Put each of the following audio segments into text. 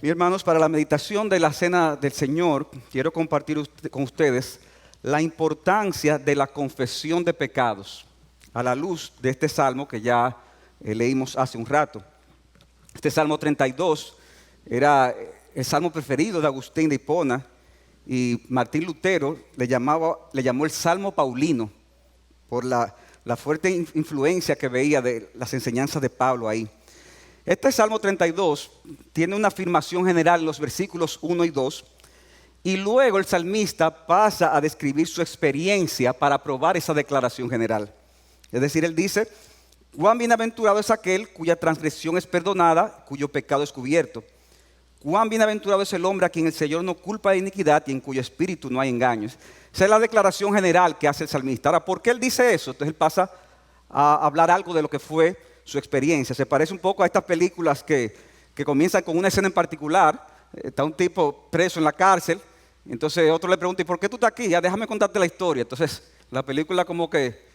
Mis hermanos, para la meditación de la Cena del Señor, quiero compartir con ustedes la importancia de la confesión de pecados a la luz de este salmo que ya leímos hace un rato. Este Salmo 32 era el salmo preferido de Agustín de Hipona y Martín Lutero le llamó el Salmo Paulino por la fuerte influencia que veía de las enseñanzas de Pablo ahí. Este Salmo 32 tiene una afirmación general en los versículos 1 y 2 y luego el salmista pasa a describir su experiencia para probar esa declaración general. Es decir, él dice: cuán bienaventurado es aquel cuya transgresión es perdonada, cuyo pecado es cubierto. Cuán bienaventurado es el hombre a quien el Señor no culpa de iniquidad y en cuyo espíritu no hay engaños. Esa es la declaración general que hace el salmista. Ahora, ¿por qué él dice eso? Entonces él pasa a hablar algo de lo que fue su experiencia. Se parece un poco a estas películas que comienzan con una escena en particular. Está un tipo preso en la cárcel, entonces otro le pregunta: ¿y por qué tú estás aquí? Ya déjame contarte la historia. Entonces la película como que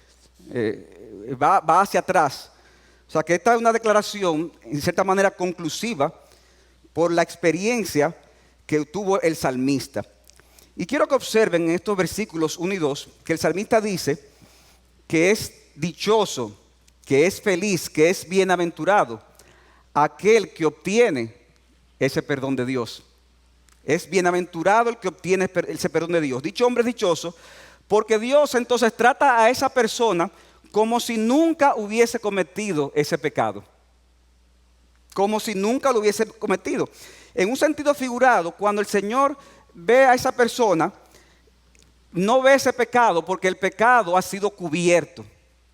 va hacia atrás. O sea que esta es una declaración en cierta manera conclusiva por la experiencia que tuvo el salmista. Y quiero que observen en estos versículos 1 y 2 que el salmista dice que es dichoso, que es feliz, que es bienaventurado aquel que obtiene ese perdón de Dios. Es bienaventurado el que obtiene ese perdón de Dios. Dicho hombre es dichoso porque Dios entonces trata a esa persona como si nunca hubiese cometido ese pecado. Como si nunca lo hubiese cometido. En un sentido figurado, cuando el Señor ve a esa persona, no ve ese pecado porque el pecado ha sido cubierto,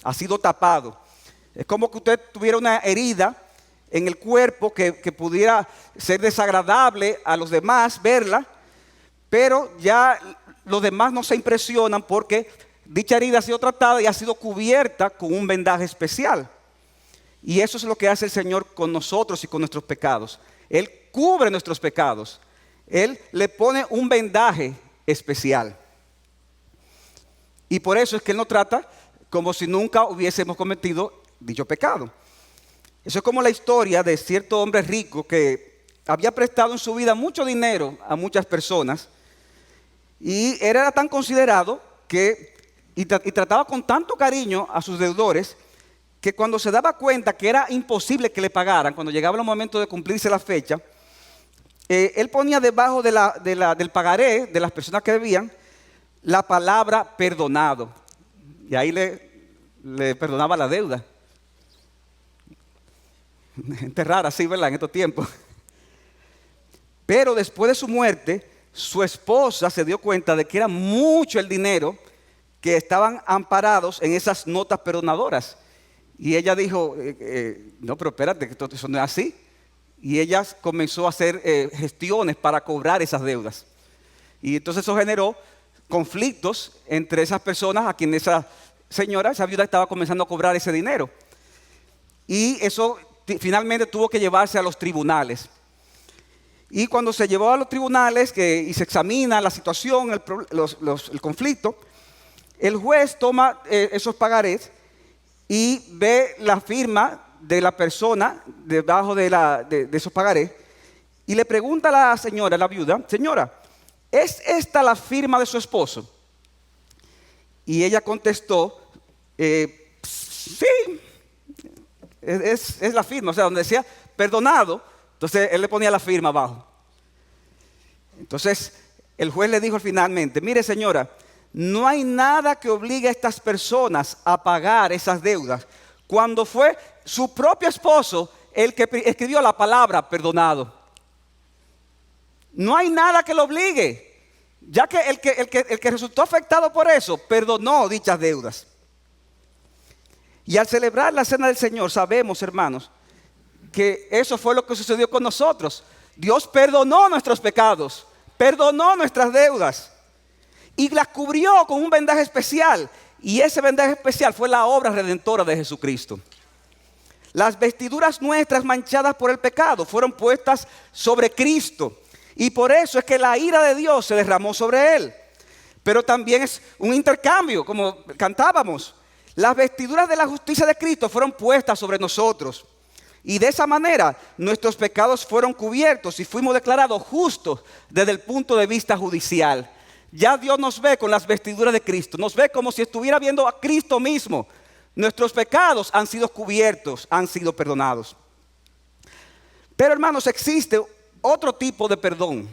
ha sido tapado. Es como que usted tuviera una herida en el cuerpo que pudiera ser desagradable a los demás verla, pero ya los demás no se impresionan porque dicha herida ha sido tratada y ha sido cubierta con un vendaje especial. Y eso es lo que hace el Señor con nosotros y con nuestros pecados. Él cubre nuestros pecados. Él le pone un vendaje especial. Y por eso es que Él nos trata como si nunca hubiésemos cometido dicho pecado. Eso es como la historia de cierto hombre rico que había prestado en su vida mucho dinero a muchas personas y era tan considerado y trataba con tanto cariño a sus deudores que cuando se daba cuenta que era imposible que le pagaran, cuando llegaba el momento de cumplirse la fecha, él ponía debajo del pagaré de las personas que debían la palabra perdonado. Y ahí le perdonaba la deuda. Gente rara, sí, ¿verdad? En estos tiempos. Pero después de su muerte, su esposa se dio cuenta de que era mucho el dinero que estaban amparados en esas notas perdonadoras. Y ella dijo: no, pero espérate, que eso no es así. Y ella comenzó a hacer gestiones para cobrar esas deudas. Y entonces eso generó conflictos entre esas personas a quien esa viuda estaba comenzando a cobrar ese dinero. Y eso finalmente tuvo que llevarse a los tribunales. Y cuando se llevó a los tribunales y se examina la situación, el conflicto, el juez toma esos pagarés y ve la firma de la persona debajo de esos pagarés y le pregunta a la señora, la viuda: señora, ¿es esta la firma de su esposo? Y ella contestó: sí, es la firma. O sea, donde decía perdonado, entonces él le ponía la firma abajo. Entonces el juez le dijo finalmente: mire, señora, no hay nada que obligue a estas personas a pagar esas deudas cuando fue su propio esposo el que escribió la palabra perdonado. No hay nada que lo obligue, ya que el que resultó afectado por eso perdonó dichas deudas. Y al celebrar la Cena del Señor sabemos, hermanos, que eso fue lo que sucedió con nosotros. Dios perdonó nuestros pecados, perdonó nuestras deudas y las cubrió con un vendaje especial. Y ese vendaje especial fue la obra redentora de Jesucristo. Las vestiduras nuestras manchadas por el pecado fueron puestas sobre Cristo. Y por eso es que la ira de Dios se derramó sobre Él. Pero también es un intercambio, como cantábamos. Las vestiduras de la justicia de Cristo fueron puestas sobre nosotros. Y de esa manera nuestros pecados fueron cubiertos y fuimos declarados justos desde el punto de vista judicial. Ya Dios nos ve con las vestiduras de Cristo, nos ve como si estuviera viendo a Cristo mismo. Nuestros pecados han sido cubiertos, han sido perdonados. Pero hermanos, existe otro tipo de perdón,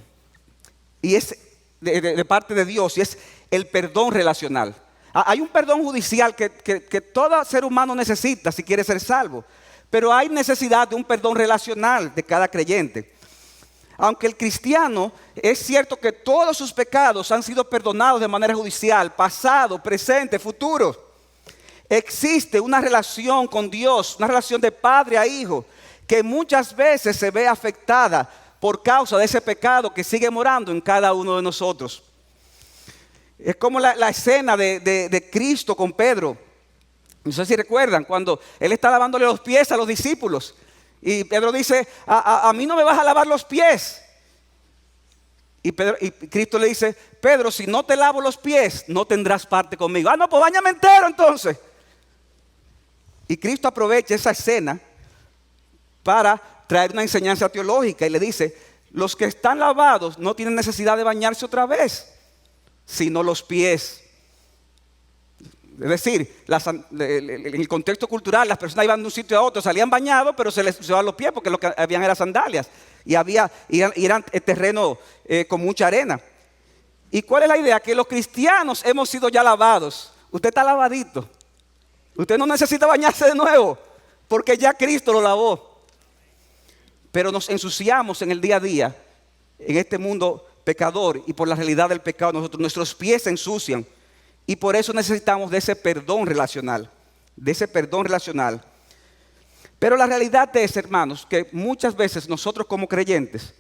y es de parte de Dios, y es el perdón relacional. Hay un perdón judicial que todo ser humano necesita si quiere ser salvo, pero hay necesidad de un perdón relacional de cada creyente. Aunque el cristiano, es cierto que todos sus pecados han sido perdonados de manera judicial, pasado, presente, futuro, existe una relación con Dios, una relación de padre a hijo, que muchas veces se ve afectada por causa de ese pecado que sigue morando en cada uno de nosotros. Es como la escena de Cristo con Pedro. No sé si recuerdan, cuando Él está lavándole los pies a los discípulos. Y Pedro dice, a mí no me vas a lavar los pies. Y Cristo le dice, Pedro, si no te lavo los pies, no tendrás parte conmigo. No, pues báñame entero entonces. Y Cristo aprovecha esa escena para traer una enseñanza teológica y le dice, los que están lavados no tienen necesidad de bañarse otra vez, sino los pies. Es decir, en el contexto cultural, las personas iban de un sitio a otro, salían bañados, pero se les usaban los pies porque lo que habían eran sandalias y eran terreno con mucha arena. ¿Y cuál es la idea? Que los cristianos hemos sido ya lavados. Usted está lavadito. Usted no necesita bañarse de nuevo porque ya Cristo lo lavó. Pero nos ensuciamos en el día a día, en este mundo pecador, y por la realidad del pecado nuestros pies se ensucian. Y por eso necesitamos de ese perdón relacional, Pero la realidad es, hermanos, que muchas veces nosotros como creyentes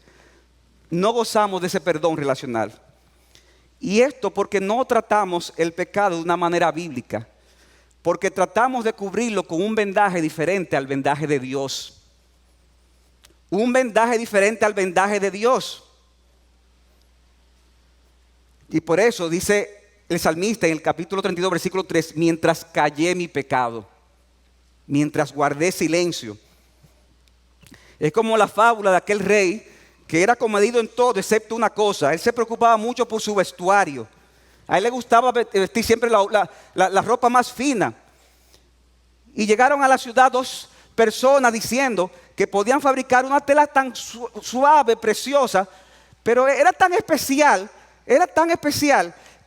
no gozamos de ese perdón relacional. Y esto porque no tratamos el pecado de una manera bíblica, porque tratamos de cubrirlo con un vendaje diferente al vendaje de Dios. Un vendaje diferente al vendaje de Dios. Y por eso dice el salmista en el capítulo 32, versículo 3, mientras callé mi pecado, mientras guardé silencio. Es como la fábula de aquel rey que era comedido en todo excepto una cosa. Él se preocupaba mucho por su vestuario. A él le gustaba vestir siempre la ropa más fina. Y llegaron a la ciudad dos personas diciendo que podían fabricar una tela tan suave, preciosa, pero era tan especial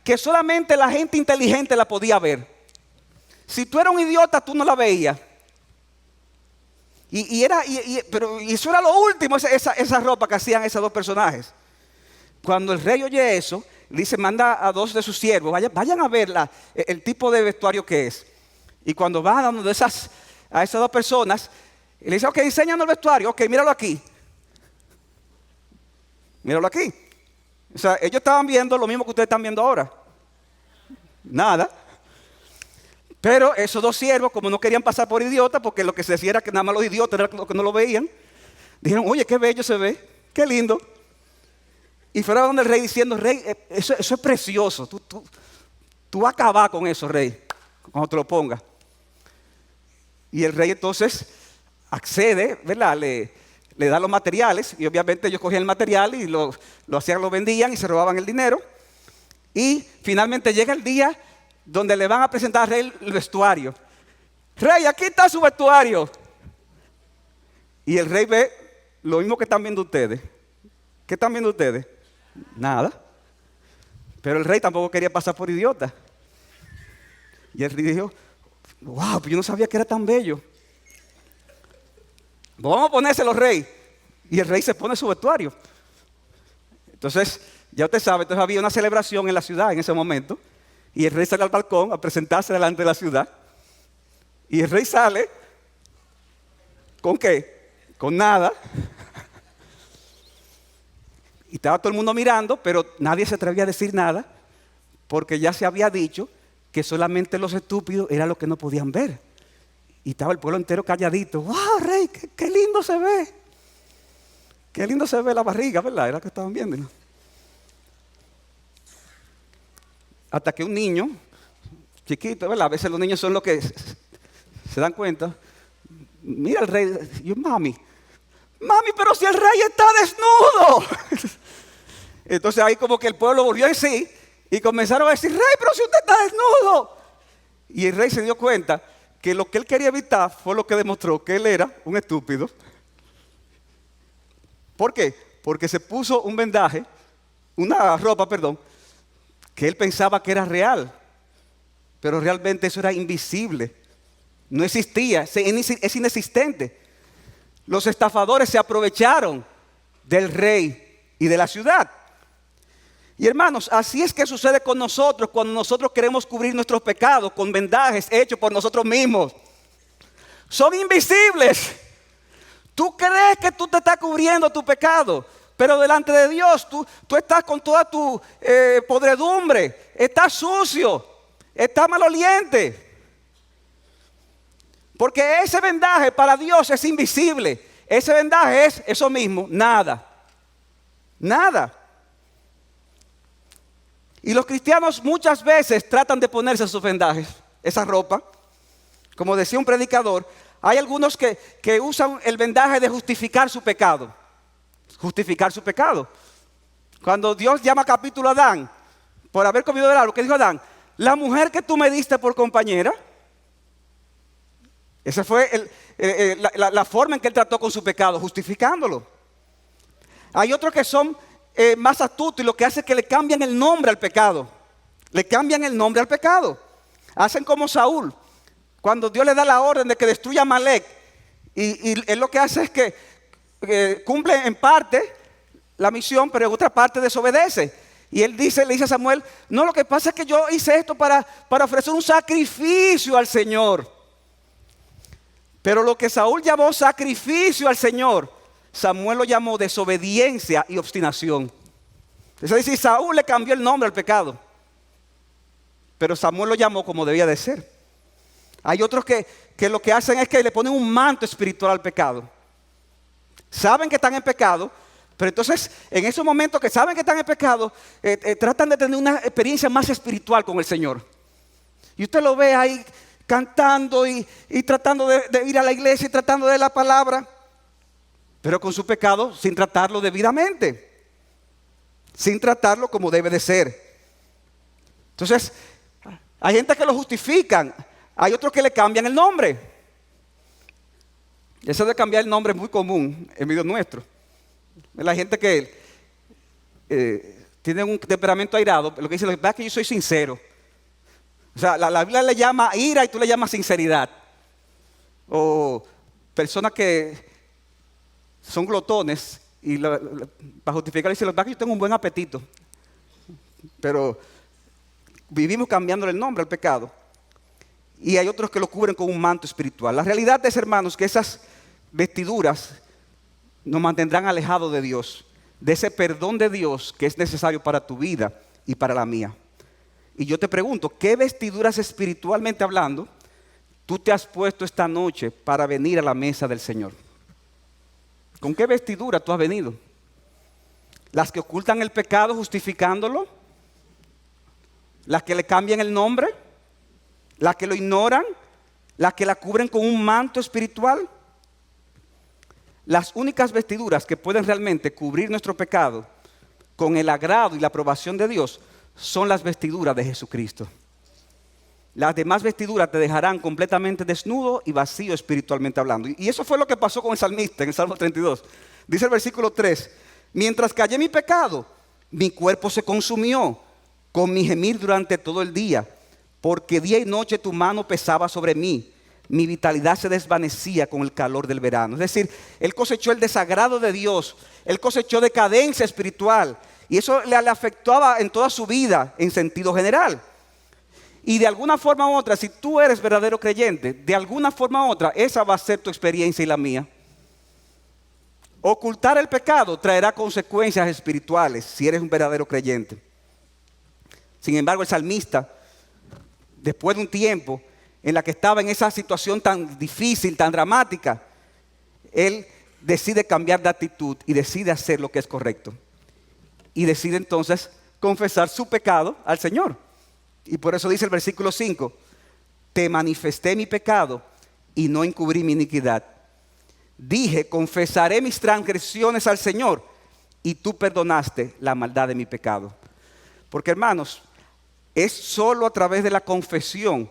que solamente la gente inteligente la podía ver. Si tú eras un idiota, tú no la veías. Pero eso era lo último, esa ropa que hacían esos dos personajes. Cuando el rey oye eso, dice, manda a dos de sus siervos, vayan a ver el tipo de vestuario que es. Y cuando van a esas dos personas, le dice, ok, enséñanos el vestuario, ok, míralo aquí. Míralo aquí. O sea, ellos estaban viendo lo mismo que ustedes están viendo ahora. Nada. Pero esos dos siervos, como no querían pasar por idiotas, porque lo que se decía era que nada más los idiotas eran los que no lo veían, dijeron, oye, qué bello se ve, qué lindo. Y fueron donde el rey diciendo, rey, eso es precioso, tú vas a acabar con eso, rey, cuando te lo pongas. Y el rey entonces accede, ¿verdad? Le da los materiales, y obviamente ellos cogían el material y lo hacían, lo vendían y se robaban el dinero. Y finalmente llega el día donde le van a presentar al rey el vestuario. Rey, aquí está su vestuario. Y el rey ve lo mismo que están viendo ustedes. ¿Qué están viendo ustedes? Nada. Pero el rey tampoco quería pasar por idiota. Y el rey dijo, wow, pues yo no sabía que era tan bello. Vamos a ponérselo, rey. Y el rey se pone su vestuario. Entonces, ya usted sabe, entonces había una celebración en la ciudad en ese momento. Y el rey sale al balcón a presentarse delante de la ciudad. Y el rey sale, ¿con qué? Con nada. Y estaba todo el mundo mirando, pero nadie se atrevía a decir nada, porque ya se había dicho que solamente los estúpidos eran los que no podían ver. Y estaba el pueblo entero calladito. ¡Wow, rey! ¡Qué lindo se ve! ¡Qué lindo se ve la barriga!, ¿verdad? Era lo que estaban viendo, ¿no? Hasta que un niño, chiquito, ¿verdad? A veces los niños son los que se dan cuenta. mira el rey. Yo, mami, pero si el rey está desnudo. Entonces ahí como que el pueblo volvió en sí y comenzaron a decir, rey, pero si usted está desnudo. Y el rey se dio cuenta que lo que él quería evitar fue lo que demostró que él era un estúpido. ¿Por qué? Porque se puso una ropa, que él pensaba que era real, pero realmente eso era invisible, no existía, es inexistente. Los estafadores se aprovecharon del rey y de la ciudad. Y hermanos, así es que sucede con nosotros cuando nosotros queremos cubrir nuestros pecados con vendajes hechos por nosotros mismos. Son invisibles. Tú crees que tú te estás cubriendo tu pecado, pero delante de Dios tú estás con toda tu podredumbre, estás sucio, estás maloliente. Porque ese vendaje para Dios es invisible. Ese vendaje es eso mismo, nada. Nada. Y los cristianos muchas veces tratan de ponerse esos vendajes, esa ropa. Como decía un predicador, hay algunos que usan el vendaje de justificar su pecado. Justificar su pecado. Cuando Dios llama capítulo a Adán por haber comido del árbol, ¿qué dijo Adán? La mujer que tú me diste por compañera. Esa fue la forma en que él trató con su pecado, justificándolo. Hay otros que son más astutos y lo que hace es que le cambian el nombre al pecado. Le cambian el nombre al pecado. Hacen como Saúl. Cuando Dios le da la orden de que destruya a Amalek, y él lo que hace es que cumple en parte la misión, pero en otra parte desobedece. Y él le dice a Samuel, no, lo que pasa es que yo hice esto para ofrecer un sacrificio al Señor. Pero lo que Saúl llamó sacrificio al Señor, Samuel lo llamó desobediencia y obstinación. Es decir, Saúl le cambió el nombre al pecado, pero Samuel lo llamó como debía de ser. Hay otros que lo que hacen es que le ponen un manto espiritual al pecado. Saben que están en pecado, pero entonces en esos momentos que saben que están en pecado, tratan de tener una experiencia más espiritual con el Señor. Y usted lo ve ahí cantando y tratando de ir a la iglesia y tratando de la palabra, pero con su pecado sin tratarlo debidamente, sin tratarlo como debe de ser. Entonces, hay gente que lo justifican, hay otros que le cambian el nombre. Eso de cambiar el nombre es muy común en medio nuestro. La gente que tiene un temperamento airado, lo que dice, la verdad es que yo soy sincero. O sea, la Biblia le llama ira y tú le llamas sinceridad. O personas que son glotones y para justificar dicen, la verdad es que yo tengo un buen apetito. Pero vivimos cambiándole el nombre al pecado. Y hay otros que lo cubren con un manto espiritual. La realidad es, hermanos, que esas vestiduras nos mantendrán alejados de Dios, de ese perdón de Dios que es necesario para tu vida y para la mía. Y yo te pregunto, ¿qué vestiduras espiritualmente hablando tú te has puesto esta noche para venir a la mesa del Señor? ¿Con qué vestidura tú has venido? ¿Las que ocultan el pecado justificándolo? ¿Las que le cambian el nombre? ¿Las que lo ignoran? ¿Las que la cubren con un manto espiritual? Las únicas vestiduras que pueden realmente cubrir nuestro pecado con el agrado y la aprobación de Dios son las vestiduras de Jesucristo. Las demás vestiduras te dejarán completamente desnudo y vacío espiritualmente hablando. Y eso fue lo que pasó con el salmista en el Salmo 32. Dice el versículo 3, mientras callé mi pecado, mi cuerpo se consumió con mi gemir durante todo el día, porque día y noche tu mano pesaba sobre mí. Mi vitalidad se desvanecía con el calor del verano. Es decir, él cosechó el desagrado de Dios, él cosechó decadencia espiritual, y eso le afectaba en toda su vida en sentido general. Y de alguna forma u otra, si tú eres verdadero creyente, de alguna forma u otra, esa va a ser tu experiencia y la mía. Ocultar el pecado traerá consecuencias espirituales si eres un verdadero creyente. Sin embargo, el salmista, después de un tiempo en la que estaba en esa situación tan difícil, tan dramática, él decide cambiar de actitud y decide hacer lo que es correcto. Y decide entonces confesar su pecado al Señor. Y por eso dice el versículo 5, te manifesté mi pecado y no encubrí mi iniquidad. Dije, confesaré mis transgresiones al Señor, y tú perdonaste la maldad de mi pecado. Porque, hermanos, es solo a través de la confesión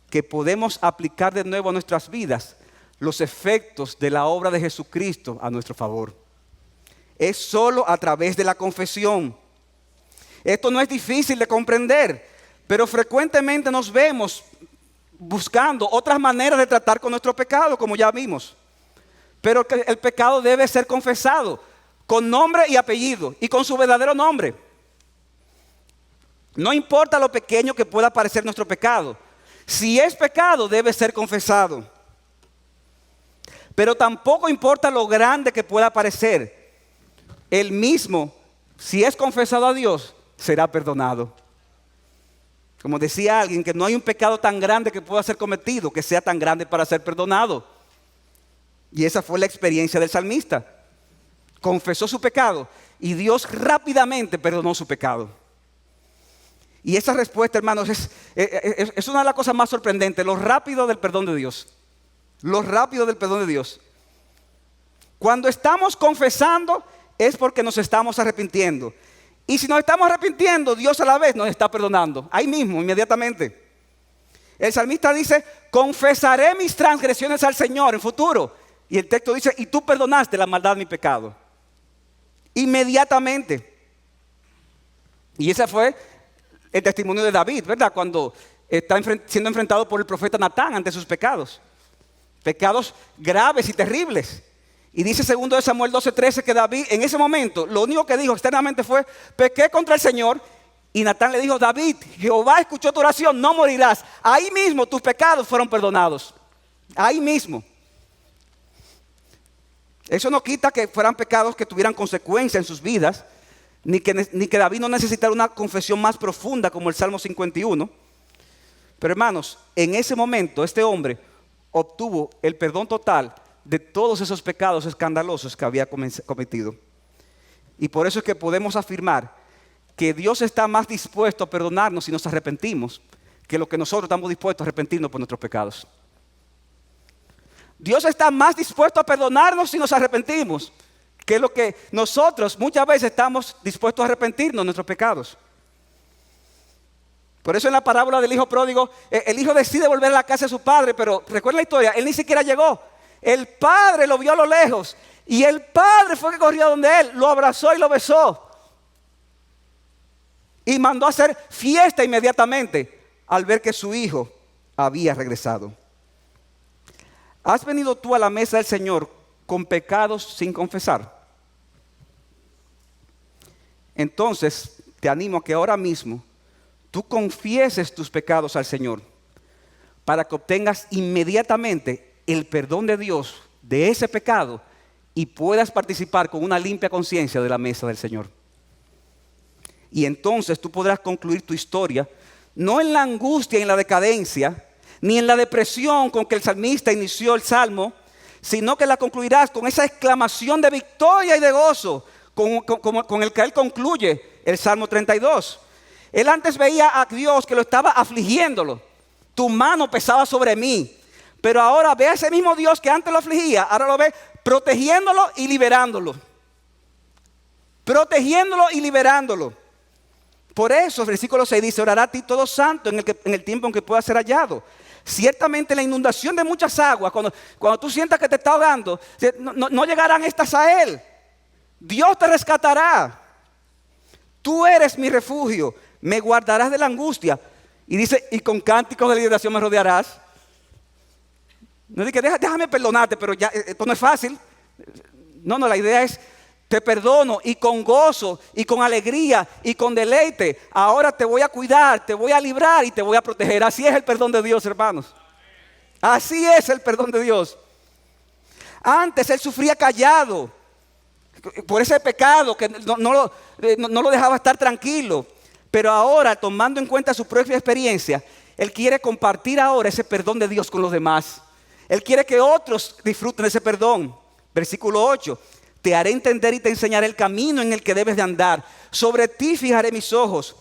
que podemos aplicar de nuevo a nuestras vidas los efectos de la obra de Jesucristo a nuestro favor. Es solo a través de la confesión. Esto no es difícil de comprender, pero frecuentemente nos vemos buscando otras maneras de tratar con nuestro pecado, como ya vimos. Pero el pecado debe ser confesado con nombre y apellido y con su verdadero nombre. No importa lo pequeño que pueda parecer nuestro pecado. Si es pecado, debe ser confesado. Pero tampoco importa lo grande que pueda parecer. Él mismo, si es confesado a Dios, será perdonado. Como decía alguien, que no hay un pecado tan grande que pueda ser cometido, que sea tan grande para ser perdonado. Y esa fue la experiencia del salmista. Confesó su pecado y Dios rápidamente perdonó su pecado. Y esa respuesta, hermanos, es una de las cosas más sorprendentes, lo rápido del perdón de Dios. Lo rápido del perdón de Dios. Cuando estamos confesando es porque nos estamos arrepintiendo. Y si nos estamos arrepintiendo, Dios a la vez nos está perdonando. Ahí mismo, inmediatamente. El salmista dice, confesaré mis transgresiones al Señor en futuro. Y el texto dice, y tú perdonaste la maldad de mi pecado. Inmediatamente. Y ese fue el testimonio de David, ¿verdad? Cuando está siendo enfrentado por el profeta Natán ante sus pecados. Pecados graves y terribles. Y dice 2 Samuel 12:13 que David en ese momento lo único que dijo externamente fue, pequé contra el Señor. Y Natán le dijo, David, Jehová escuchó tu oración, no morirás. Ahí mismo tus pecados fueron perdonados. Ahí mismo. Eso no quita que fueran pecados que tuvieran consecuencias en sus vidas, ni que David no necesitara una confesión más profunda como el Salmo 51. Pero hermanos, en ese momento este hombre obtuvo el perdón total de todos esos pecados escandalosos que había cometido. Y por eso es que podemos afirmar que Dios está más dispuesto a perdonarnos si nos arrepentimos que lo que nosotros estamos dispuestos a arrepentirnos por nuestros pecados. Dios está más dispuesto a perdonarnos si nos arrepentimos que lo que nosotros muchas veces estamos dispuestos a arrepentirnos de nuestros pecados. Por eso en la parábola del hijo pródigo, el hijo decide volver a la casa de su padre, pero recuerda la historia, él ni siquiera llegó. El padre lo vio a lo lejos y el padre fue que corrió donde él, lo abrazó y lo besó. Y mandó a hacer fiesta inmediatamente al ver que su hijo había regresado. ¿Has venido tú a la mesa del Señor con pecados sin confesar? Entonces te animo a que ahora mismo tú confieses tus pecados al Señor para que obtengas inmediatamente el perdón de Dios de ese pecado y puedas participar con una limpia conciencia de la mesa del Señor. Y entonces tú podrás concluir tu historia no en la angustia y en la decadencia, ni en la depresión con que el salmista inició el salmo, sino que la concluirás con esa exclamación de victoria y de gozo con el que él concluye el Salmo 32. Él antes veía a Dios que lo estaba afligiéndolo. Tu mano pesaba sobre mí. Pero ahora ve a ese mismo Dios que antes lo afligía, ahora lo ve protegiéndolo y liberándolo. Protegiéndolo y liberándolo. Por eso el versículo 6 dice, orará a ti todo santo en el tiempo en que pueda ser hallado. Ciertamente la inundación de muchas aguas, cuando tú sientas que te está ahogando, no llegarán estas a él. Dios te rescatará. Tú eres mi refugio, me guardarás de la angustia. Y dice, y con cánticos de liberación me rodearás. No dice, déjame perdonarte, pero ya, esto no es fácil. No, la idea es, te perdono y con gozo y con alegría y con deleite. Ahora te voy a cuidar, te voy a librar y te voy a proteger. Así es el perdón de Dios, hermanos. Así es el perdón de Dios. Antes él sufría callado por ese pecado que no lo dejaba estar tranquilo. Pero ahora, tomando en cuenta su propia experiencia, él quiere compartir ahora ese perdón de Dios con los demás. Él quiere que otros disfruten de ese perdón. Versículo 8. Te haré entender y te enseñaré el camino en el que debes de andar. Sobre ti fijaré mis ojos.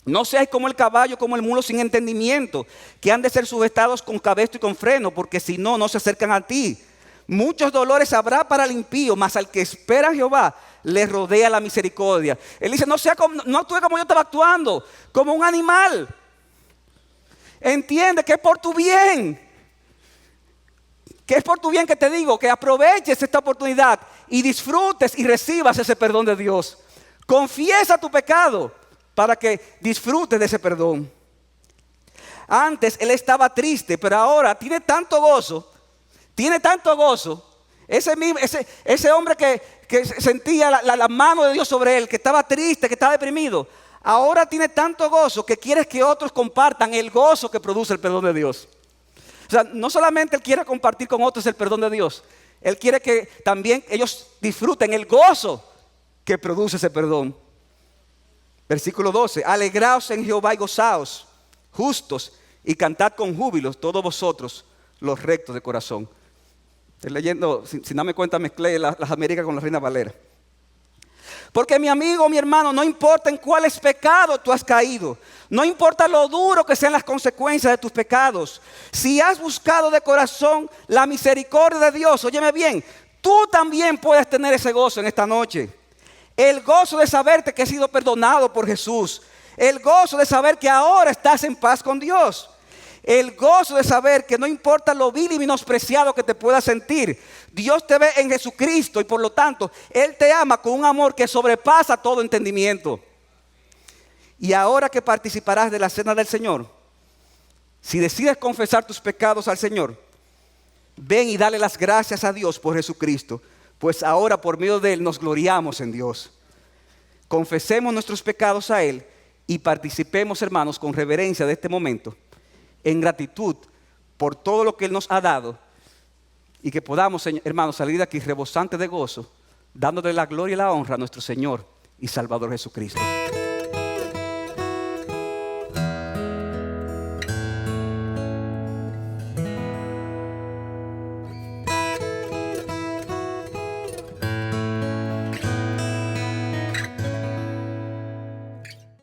No seas como el caballo, como el mulo sin entendimiento, que han de ser sujetados con cabestro y con freno, porque si no, no se acercan a ti. Muchos dolores habrá para el impío, mas al que espera a Jehová le rodea la misericordia. Él dice, no actúe como yo estaba actuando, como un animal. Entiende que es por tu bien. Que es por tu bien que te digo, que aproveches esta oportunidad y disfrutes y recibas ese perdón de Dios. Confiesa tu pecado para que disfrutes de ese perdón. Antes él estaba triste, pero ahora tiene tanto gozo. Ese hombre que sentía la mano de Dios sobre él, que estaba triste, que estaba deprimido, ahora tiene tanto gozo que quiere que otros compartan el gozo que produce el perdón de Dios. O sea, no solamente él quiere compartir con otros el perdón de Dios, él quiere que también ellos disfruten el gozo que produce ese perdón. Versículo 12, alegraos en Jehová y gozaos, justos, y cantad con júbilo todos vosotros los rectos de corazón. Estoy leyendo, si no me cuenta, mezclé las Américas con la Reina Valera. Porque mi amigo, mi hermano, no importa en cuáles pecados tú has caído, no importa lo duro que sean las consecuencias de tus pecados, si has buscado de corazón la misericordia de Dios, óyeme bien, tú también puedes tener ese gozo en esta noche. El gozo de saberte que has sido perdonado por Jesús, el gozo de saber que ahora estás en paz con Dios. El gozo de saber que no importa lo vil y menospreciado que te puedas sentir, Dios te ve en Jesucristo y por lo tanto Él te ama con un amor que sobrepasa todo entendimiento. Y ahora que participarás de la cena del Señor, si decides confesar tus pecados al Señor, ven y dale las gracias a Dios por Jesucristo, pues ahora por medio de Él nos gloriamos en Dios. Confesemos nuestros pecados a Él y participemos, hermanos, con reverencia de este momento, en gratitud por todo lo que Él nos ha dado, y que podamos, hermanos, salir de aquí rebosantes de gozo, dándole la gloria y la honra a nuestro Señor y Salvador Jesucristo.